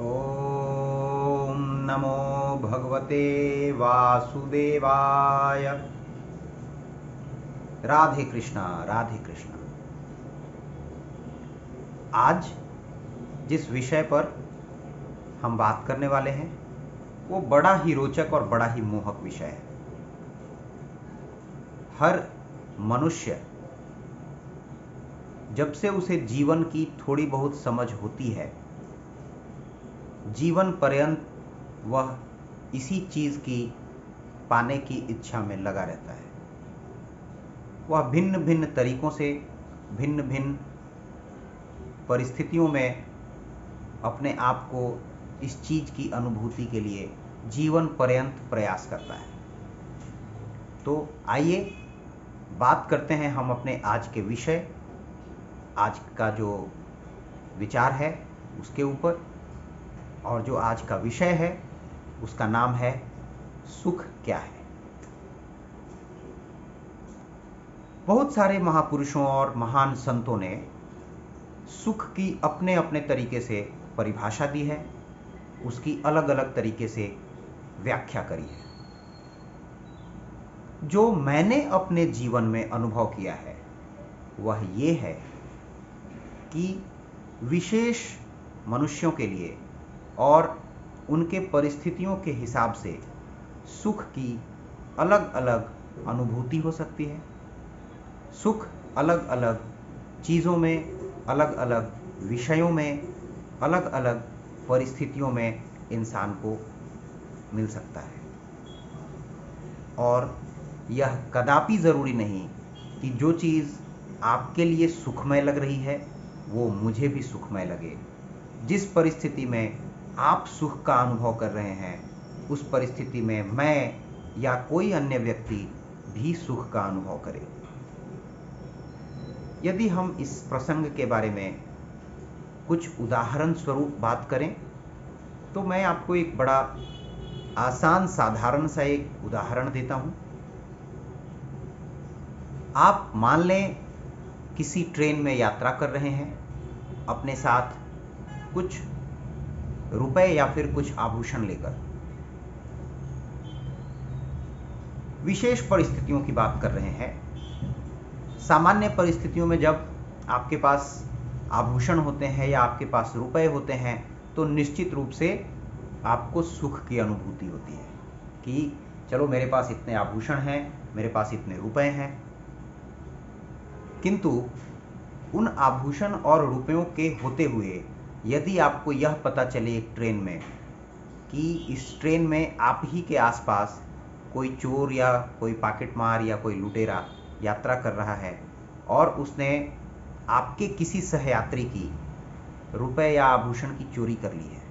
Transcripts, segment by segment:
ॐ नमो भगवते वासुदेवाय। राधे कृष्णा राधे कृष्णा। आज जिस विषय पर हम बात करने वाले हैं वो बड़ा ही रोचक और बड़ा ही मोहक विषय है। हर मनुष्य जब से उसे जीवन की थोड़ी बहुत समझ होती है, जीवन पर्यंत वह इसी चीज की पाने की इच्छा में लगा रहता है। वह भिन्न भिन्न तरीकों से, भिन्न भिन्न परिस्थितियों में अपने आप को इस चीज की अनुभूति के लिए जीवन पर्यंत प्रयास करता है। तो आइए बात करते हैं हम अपने आज के विषय, आज का जो विचार है उसके ऊपर। और जो आज का विषय है उसका नाम है सुख क्या है। बहुत सारे महापुरुषों और महान संतों ने सुख की अपने अपने तरीके से परिभाषा दी है, उसकी अलग अलग तरीके से व्याख्या करी है। जो मैंने अपने जीवन में अनुभव किया है वह ये है कि विशेष मनुष्यों के लिए और उनके परिस्थितियों के हिसाब से सुख की अलग अलग अनुभूति हो सकती है। सुख अलग अलग चीज़ों में, अलग अलग विषयों में, अलग अलग परिस्थितियों में इंसान को मिल सकता है। और यह कदापि ज़रूरी नहीं कि जो चीज़ आपके लिए सुखमय लग रही है वो मुझे भी सुखमय लगे। जिस परिस्थिति में आप सुख का अनुभव कर रहे हैं उस परिस्थिति में मैं या कोई अन्य व्यक्ति भी सुख का अनुभव करे। यदि हम इस प्रसंग के बारे में कुछ उदाहरण स्वरूप बात करें तो मैं आपको एक बड़ा आसान साधारण सा एक उदाहरण देता हूं। आप मान लें किसी ट्रेन में यात्रा कर रहे हैं, अपने साथ कुछ रुपए या फिर कुछ आभूषण लेकर। विशेष परिस्थितियों की बात कर रहे हैं। सामान्य परिस्थितियों में जब आपके पास आभूषण होते हैं या आपके पास रुपए होते हैं तो निश्चित रूप से आपको सुख की अनुभूति होती है कि चलो मेरे पास इतने आभूषण हैं, मेरे पास इतने रुपए हैं। किंतु उन आभूषण और रुपयों के होते हुए यदि आपको यह पता चले एक ट्रेन में कि इस ट्रेन में आप ही के आसपास कोई चोर या कोई पॉकेटमार या कोई लुटेरा यात्रा कर रहा है और उसने आपके किसी सहयात्री की रुपए या आभूषण की चोरी कर ली है,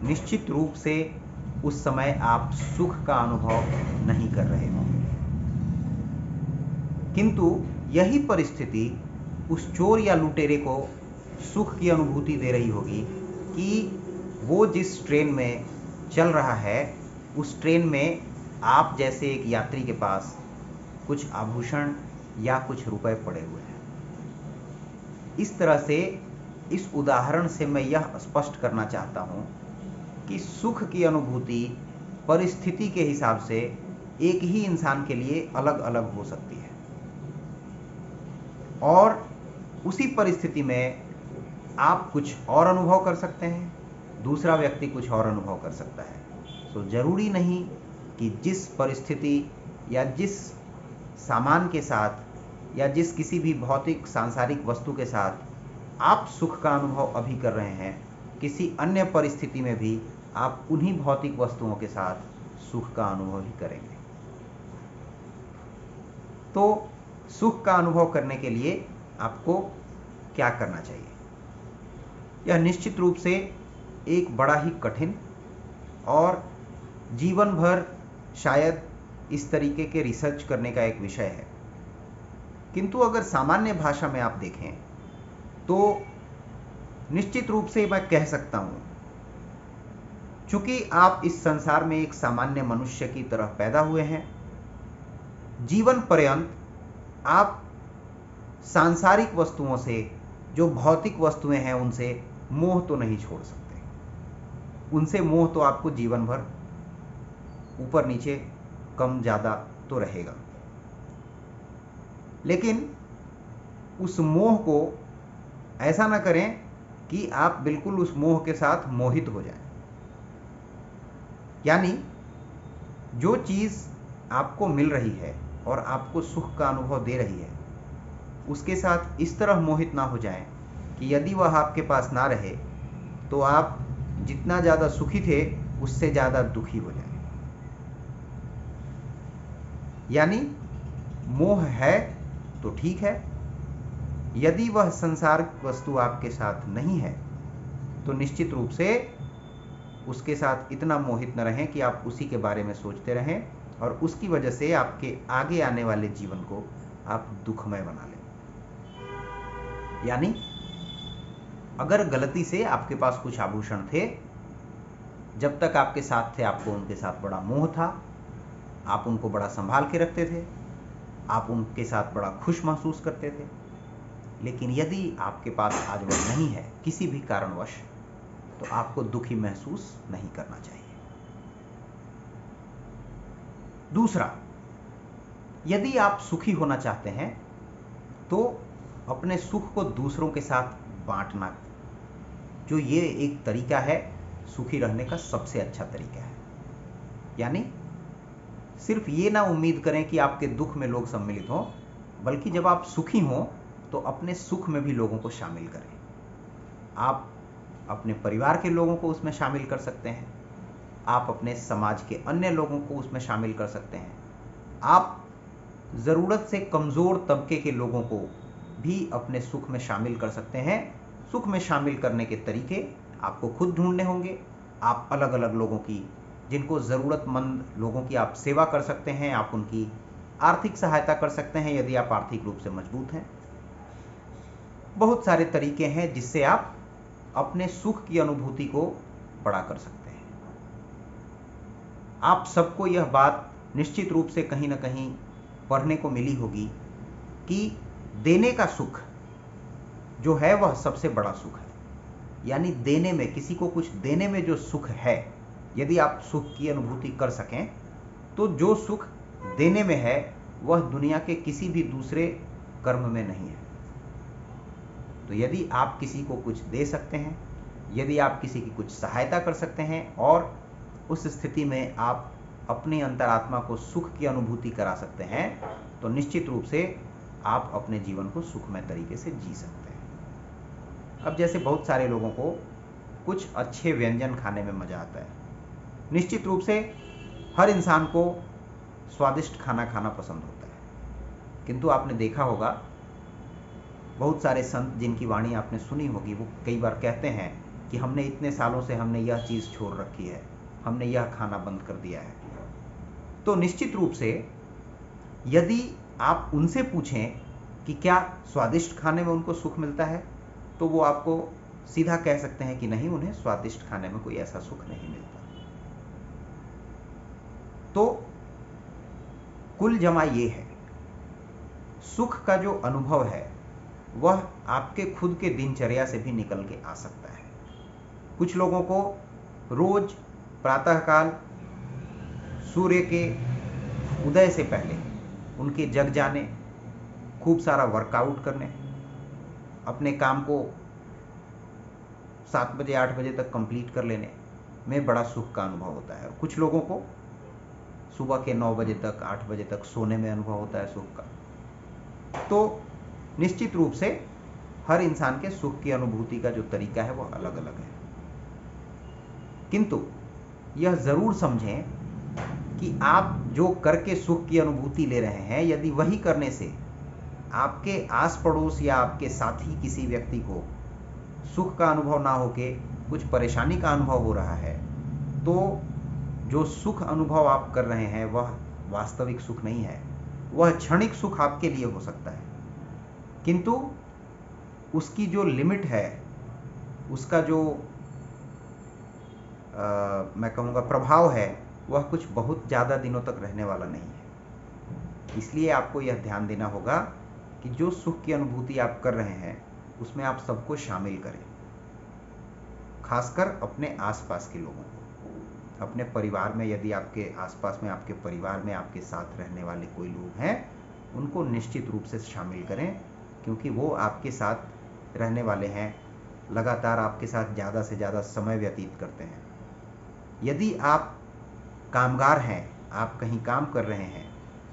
निश्चित रूप से उस समय आप सुख का अनुभव नहीं कर रहे होंगे। किंतु यही परिस्थिति उस चोर या लुटेरे को सुख की अनुभूति दे रही होगी कि वो जिस ट्रेन में चल रहा है उस ट्रेन में आप जैसे एक यात्री के पास कुछ आभूषण या कुछ रुपए पड़े हुए हैं। इस तरह से इस उदाहरण से मैं यह स्पष्ट करना चाहता हूं कि सुख की अनुभूति परिस्थिति के हिसाब से एक ही इंसान के लिए अलग अलग हो सकती है और उसी परिस्थिति में आप कुछ और अनुभव कर सकते हैं, दूसरा व्यक्ति कुछ और अनुभव कर सकता है। तो जरूरी नहीं कि जिस परिस्थिति या जिस सामान के साथ या जिस किसी भी भौतिक सांसारिक वस्तु के साथ आप सुख का अनुभव अभी कर रहे हैं, किसी अन्य परिस्थिति में भी आप उन्हीं भौतिक वस्तुओं के साथ सुख का अनुभव ही करेंगे। तो सुख का अनुभव करने के लिए आपको क्या करना चाहिए? यह निश्चित रूप से एक बड़ा ही कठिन और जीवन भर शायद इस तरीके के रिसर्च करने का एक विषय है। किंतु अगर सामान्य भाषा में आप देखें तो निश्चित रूप से मैं कह सकता हूं, चूंकि आप इस संसार में एक सामान्य मनुष्य की तरह पैदा हुए हैं, जीवन पर्यंत आप सांसारिक वस्तुओं से, जो भौतिक वस्तुएं हैं, उनसे मोह तो नहीं छोड़ सकते। उनसे मोह तो आपको जीवन भर ऊपर नीचे कम ज़्यादा तो रहेगा, लेकिन उस मोह को ऐसा ना करें कि आप बिल्कुल उस मोह के साथ मोहित हो जाएं। यानी जो चीज़ आपको मिल रही है और आपको सुख का अनुभव दे रही है, उसके साथ इस तरह मोहित ना हो जाएं कि यदि वह आपके पास ना रहे तो आप जितना ज़्यादा सुखी थे उससे ज़्यादा दुखी हो जाएं। यानी मोह है तो ठीक है, यदि वह संसार वस्तु आपके साथ नहीं है तो निश्चित रूप से उसके साथ इतना मोहित न रहें कि आप उसी के बारे में सोचते रहें और उसकी वजह से आपके आगे आने वाले जीवन को आप दुखमय बना लें। यानी अगर गलती से आपके पास कुछ आभूषण थे, जब तक आपके साथ थे आपको उनके साथ बड़ा मोह था, आप उनको बड़ा संभाल के रखते थे, आप उनके साथ बड़ा खुश महसूस करते थे, लेकिन यदि आपके पास आज वह नहीं है किसी भी कारणवश, तो आपको दुखी महसूस नहीं करना चाहिए। दूसरा, यदि आप सुखी होना चाहते हैं तो अपने सुख को दूसरों के साथ बांटना, जो ये एक तरीका है सुखी रहने का सबसे अच्छा तरीका है। यानी सिर्फ ये ना उम्मीद करें कि आपके दुख में लोग सम्मिलित हों, बल्कि जब आप सुखी हों तो अपने सुख में भी लोगों को शामिल करें। आप अपने परिवार के लोगों को उसमें शामिल कर सकते हैं, आप अपने समाज के अन्य लोगों को उसमें शामिल कर सकते हैं, आप ज़रूरत से कमज़ोर तबके के लोगों को भी अपने सुख में शामिल कर सकते हैं। सुख में शामिल करने के तरीके आपको खुद ढूंढने होंगे। आप अलग अलग लोगों की, जिनको ज़रूरतमंद लोगों की आप सेवा कर सकते हैं, आप उनकी आर्थिक सहायता कर सकते हैं यदि आप आर्थिक रूप से मजबूत हैं। बहुत सारे तरीके हैं जिससे आप अपने सुख की अनुभूति को बड़ा कर सकते हैं। आप सबको यह बात निश्चित रूप से कहीं ना कहीं पढ़ने को मिली होगी कि देने का सुख जो है वह सबसे बड़ा सुख है। यानी देने में, किसी को कुछ देने में जो सुख है, यदि आप सुख की अनुभूति कर सकें तो जो सुख देने में है वह दुनिया के किसी भी दूसरे कर्म में नहीं है। तो यदि आप किसी को कुछ दे सकते हैं, यदि आप किसी की कुछ सहायता कर सकते हैं और उस स्थिति में आप अपनी अंतरात्मा को सुख की अनुभूति करा सकते हैं, तो निश्चित रूप से आप अपने जीवन को सुखमय तरीके से जी सकते हैं। अब जैसे बहुत सारे लोगों को कुछ अच्छे व्यंजन खाने में मज़ा आता है। निश्चित रूप से हर इंसान को स्वादिष्ट खाना खाना पसंद होता है, किंतु आपने देखा होगा बहुत सारे संत जिनकी वाणी आपने सुनी होगी, वो कई बार कहते हैं कि हमने इतने सालों से हमने यह चीज़ छोड़ रखी है, हमने यह खाना बंद कर दिया है। तो निश्चित रूप से यदि आप उनसे पूछें कि क्या स्वादिष्ट खाने में उनको सुख मिलता है, तो वो आपको सीधा कह सकते हैं कि नहीं, उन्हें स्वादिष्ट खाने में कोई ऐसा सुख नहीं मिलता। तो कुल जमा ये है, सुख का जो अनुभव है वह आपके खुद के दिनचर्या से भी निकल के आ सकता है। कुछ लोगों को रोज प्रातःकाल सूर्य के उदय से पहले उनके जग जाने, खूब सारा वर्कआउट करने, अपने काम को 7 बजे 8 बजे तक कंप्लीट कर लेने में बड़ा सुख का अनुभव होता है। और कुछ लोगों को सुबह के 9 बजे तक 8 बजे तक सोने में अनुभव होता है सुख का। तो निश्चित रूप से हर इंसान के सुख की अनुभूति का जो तरीका है वह अलग अलग है, किंतु यह जरूर समझें कि आप जो करके सुख की अनुभूति ले रहे हैं, यदि वही करने से आपके आस पड़ोस या आपके साथी किसी व्यक्ति को सुख का अनुभव ना होके कुछ परेशानी का अनुभव हो रहा है, तो जो सुख अनुभव आप कर रहे हैं वह वास्तविक सुख नहीं है। वह क्षणिक सुख आपके लिए हो सकता है, किंतु उसकी जो लिमिट है, उसका जो मैं कहूँगा प्रभाव है, वह कुछ बहुत ज़्यादा दिनों तक रहने वाला नहीं है। इसलिए आपको यह ध्यान देना होगा कि जो सुख की अनुभूति आप कर रहे हैं उसमें आप सबको शामिल करें। खासकर अपने आसपास के लोगों को, अपने परिवार में यदि आपके आसपास में, आपके परिवार में आपके साथ रहने वाले कोई लोग हैं, उनको निश्चित रूप से शामिल करें, क्योंकि वो आपके साथ रहने वाले हैं, लगातार आपके साथ ज़्यादा से ज़्यादा समय व्यतीत करते हैं। यदि आप कामगार हैं, आप कहीं काम कर रहे हैं,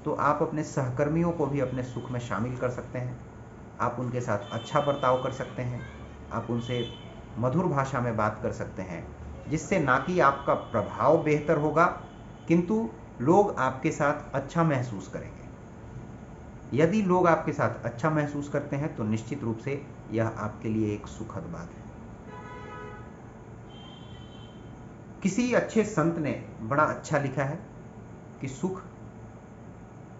तो आप अपने सहकर्मियों को भी अपने सुख में शामिल कर सकते हैं। आप उनके साथ अच्छा बर्ताव कर सकते हैं, आप उनसे मधुर भाषा में बात कर सकते हैं, जिससे ना कि आपका प्रभाव बेहतर होगा, किंतु लोग आपके साथ अच्छा महसूस करेंगे। यदि लोग आपके साथ अच्छा महसूस करते हैं तो निश्चित रूप से यह आपके लिए एक सुखद बात है। किसी अच्छे संत ने बड़ा अच्छा लिखा है कि सुख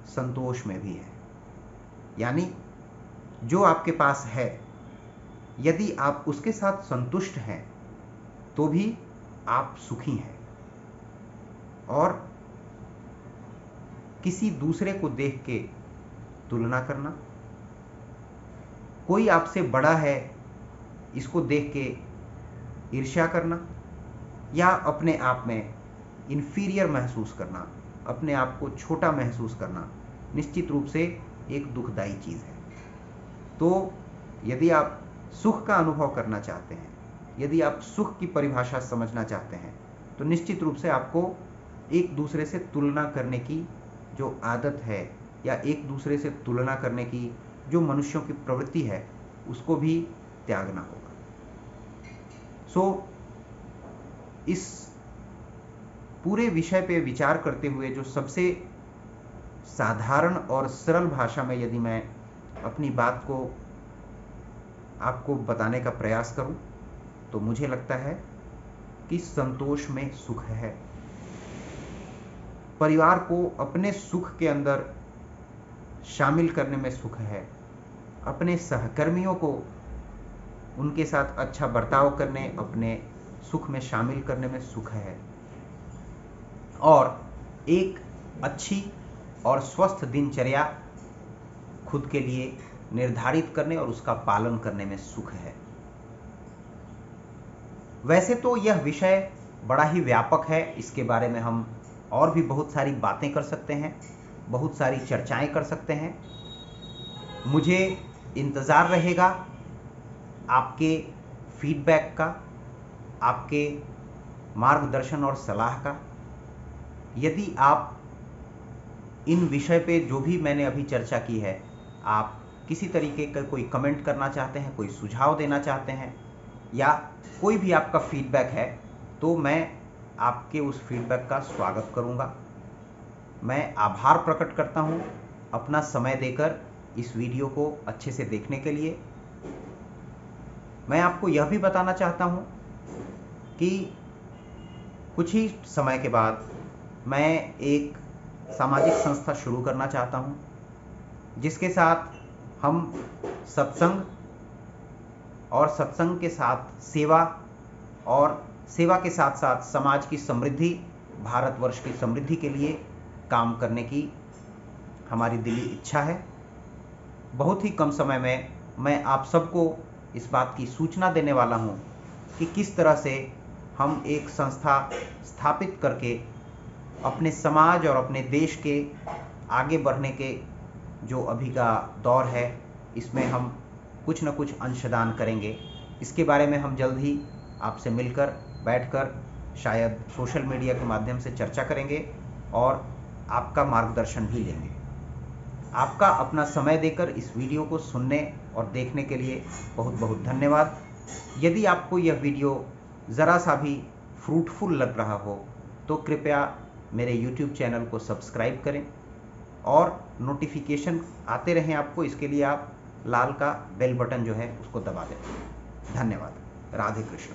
संतोष में भी है। यानी जो आपके पास है, यदि आप उसके साथ संतुष्ट हैं तो भी आप सुखी हैं। और किसी दूसरे को देख के तुलना करना, कोई आपसे बड़ा है इसको देख के ईर्ष्या करना, या अपने आप में इन्फीरियर महसूस करना, अपने आप को छोटा महसूस करना, निश्चित रूप से एक दुखदाई चीज़ है। तो यदि आप सुख का अनुभव करना चाहते हैं, यदि आप सुख की परिभाषा समझना चाहते हैं, तो निश्चित रूप से आपको एक दूसरे से तुलना करने की जो आदत है, या एक दूसरे से तुलना करने की जो मनुष्यों की प्रवृत्ति है, उसको भी त्यागना होगा। इस पूरे विषय पे विचार करते हुए जो सबसे साधारण और सरल भाषा में यदि मैं अपनी बात को आपको बताने का प्रयास करूं, तो मुझे लगता है कि संतोष में सुख है। परिवार को अपने सुख के अंदर शामिल करने में सुख है। अपने सहकर्मियों को उनके साथ अच्छा बर्ताव करने, अपने सुख में शामिल करने में सुख है। और एक अच्छी और स्वस्थ दिनचर्या खुद के लिए निर्धारित करने और उसका पालन करने में सुख है। वैसे तो यह विषय बड़ा ही व्यापक है, इसके बारे में हम और भी बहुत सारी बातें कर सकते हैं, बहुत सारी चर्चाएं कर सकते हैं। मुझे इंतज़ार रहेगा आपके फीडबैक का, आपके मार्गदर्शन और सलाह का। यदि आप इन विषय पे जो भी मैंने अभी चर्चा की है, आप किसी तरीके का कोई कमेंट करना चाहते हैं, कोई सुझाव देना चाहते हैं, या कोई भी आपका फीडबैक है, तो मैं आपके उस फीडबैक का स्वागत करूंगा। मैं आभार प्रकट करता हूं अपना समय देकर इस वीडियो को अच्छे से देखने के लिए। मैं आपको यह भी बताना चाहता हूं कि कुछ ही समय के बाद मैं एक सामाजिक संस्था शुरू करना चाहता हूं, जिसके साथ हम सत्संग और सत्संग के साथ सेवा, और सेवा के साथ साथ समाज की समृद्धि, भारतवर्ष की समृद्धि के लिए काम करने की हमारी दिली इच्छा है। बहुत ही कम समय में मैं आप सबको इस बात की सूचना देने वाला हूं कि किस तरह से हम एक संस्था स्थापित करके अपने समाज और अपने देश के आगे बढ़ने के जो अभी का दौर है, इसमें हम कुछ न कुछ अंशदान करेंगे। इसके बारे में हम जल्द ही आपसे मिलकर, बैठकर, शायद सोशल मीडिया के माध्यम से चर्चा करेंगे और आपका मार्गदर्शन भी लेंगे। आपका अपना समय देकर इस वीडियो को सुनने और देखने के लिए बहुत बहुत धन्यवाद। यदि आपको यह वीडियो ज़रा सा भी फ्रूटफुल लग रहा हो तो कृपया मेरे YouTube चैनल को सब्सक्राइब करें और नोटिफिकेशन आते रहें आपको। इसके लिए आप लाल का बेल बटन जो है उसको दबा दें। धन्यवाद। राधे कृष्ण।